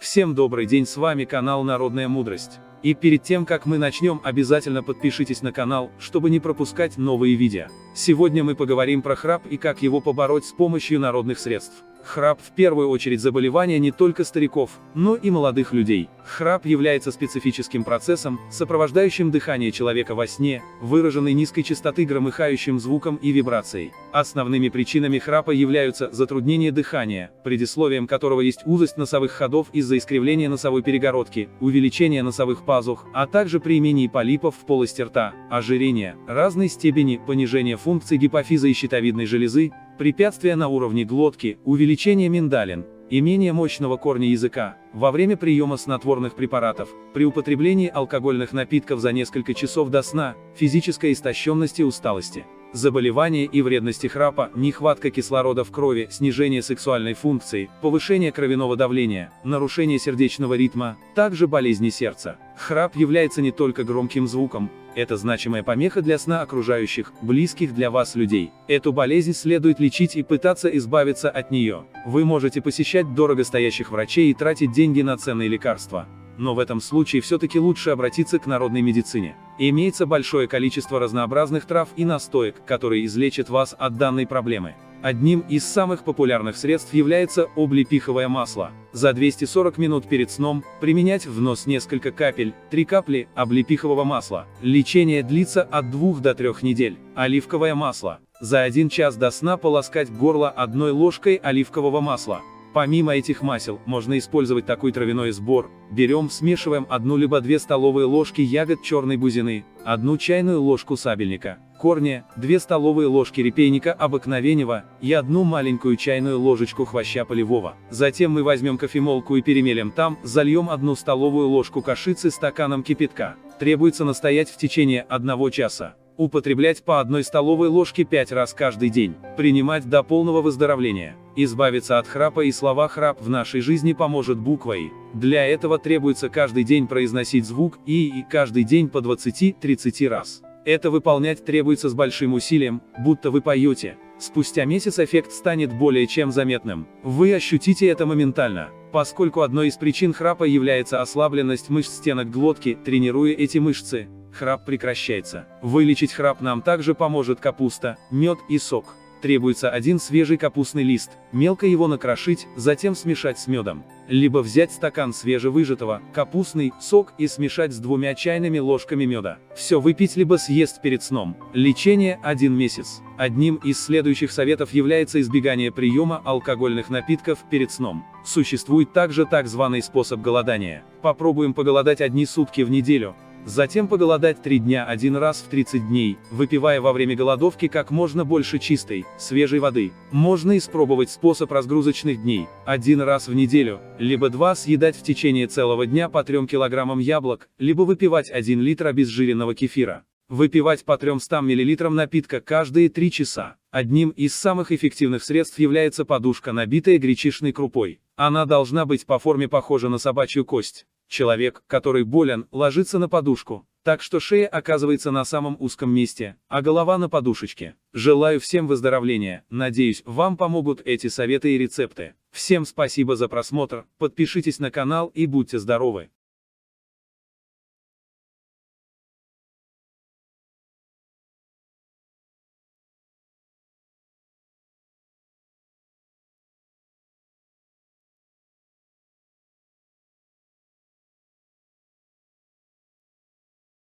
Всем добрый день, с вами канал Народная Мудрость. И перед тем как мы начнем, обязательно подпишитесь на канал, чтобы не пропускать новые видео. Сегодня мы поговорим про храп и как его побороть с помощью народных средств. Храп в первую очередь заболевание не только стариков, но и молодых людей. Храп является специфическим процессом, сопровождающим дыхание человека во сне, выраженной низкой частоты громыхающим звуком и вибрацией. Основными причинами храпа являются затруднение дыхания, предисловием которого есть узость носовых ходов из-за искривления носовой перегородки, увеличение носовых пазух, а также при имении полипов в полости рта, ожирение, разной степени понижения функций гипофиза и щитовидной железы, препятствия на уровне глотки, увеличение миндалин, имение мощного корня языка, во время приема снотворных препаратов, при употреблении алкогольных напитков за несколько часов до сна, физической истощенности и усталости. Заболевания и вредности храпа, нехватка кислорода в крови, снижение сексуальной функции, повышение кровяного давления, нарушение сердечного ритма, также болезни сердца. Храп является не только громким звуком, это значимая помеха для сна окружающих, близких для вас людей. Эту болезнь следует лечить и пытаться избавиться от нее. Вы можете посещать дорогостоящих врачей и тратить деньги на ценные лекарства. Но в этом случае все-таки лучше обратиться к народной медицине. Имеется большое количество разнообразных трав и настоек, которые излечат вас от данной проблемы. Одним из самых популярных средств является облепиховое масло. За 240 минут перед сном применять в нос несколько капель, 3 капли облепихового масла. Лечение длится от 2 до 3 недель. Оливковое масло. За 1 час до сна полоскать горло 1 ложкой оливкового масла. Помимо этих масел, можно использовать такой травяной сбор. Берем, смешиваем 1 либо 2 столовые ложки ягод черной бузины, 1 чайную ложку сабельника, корня, 2 столовые ложки репейника обыкновенного и 1 маленькую чайную ложечку хвоща полевого. Затем мы возьмем кофемолку и перемелем там, зальем 1 столовую ложку кашицы стаканом кипятка. Требуется настоять в течение 1 часа. Употреблять по 1 столовой ложке 5 раз каждый день. Принимать до полного выздоровления. Избавиться от храпа и слова «храп» в нашей жизни поможет буква «и». Для этого требуется каждый день произносить звук «и» каждый день по 20-30 раз. Это выполнять требуется с большим усилием, будто вы поете. Спустя месяц эффект станет более чем заметным. Вы ощутите это моментально. Поскольку одной из причин храпа является ослабленность мышц стенок глотки, тренируя эти мышцы, храп прекращается. Вылечить храп нам также поможет капуста, мед и сок. Требуется 1 свежий капустный лист, мелко его накрошить, затем смешать с медом. Либо взять стакан свежевыжатого, капустный, сок и смешать с 2 чайными ложками меда. Все выпить либо съесть перед сном. Лечение 1 месяц. Одним из следующих советов является избегание приема алкогольных напитков перед сном. Существует также так званый способ голодания. Попробуем поголодать 1 сутки в неделю. Затем поголодать 3 дня 1 раз в 30 дней, выпивая во время голодовки как можно больше чистой, свежей воды. Можно испробовать способ разгрузочных дней. 1 раз в неделю, либо 2 съедать в течение целого дня по 3 килограммам яблок, либо выпивать 1 литр обезжиренного кефира. Выпивать по 300 мл напитка каждые 3 часа. Одним из самых эффективных средств является подушка, набитая гречишной крупой. Она должна быть по форме похожа на собачью кость. Человек, который болен, ложится на подушку, так что шея оказывается на самом узком месте, а голова на подушечке. Желаю всем выздоровления, надеюсь, вам помогут эти советы и рецепты. Всем спасибо за просмотр, подпишитесь на канал и будьте здоровы.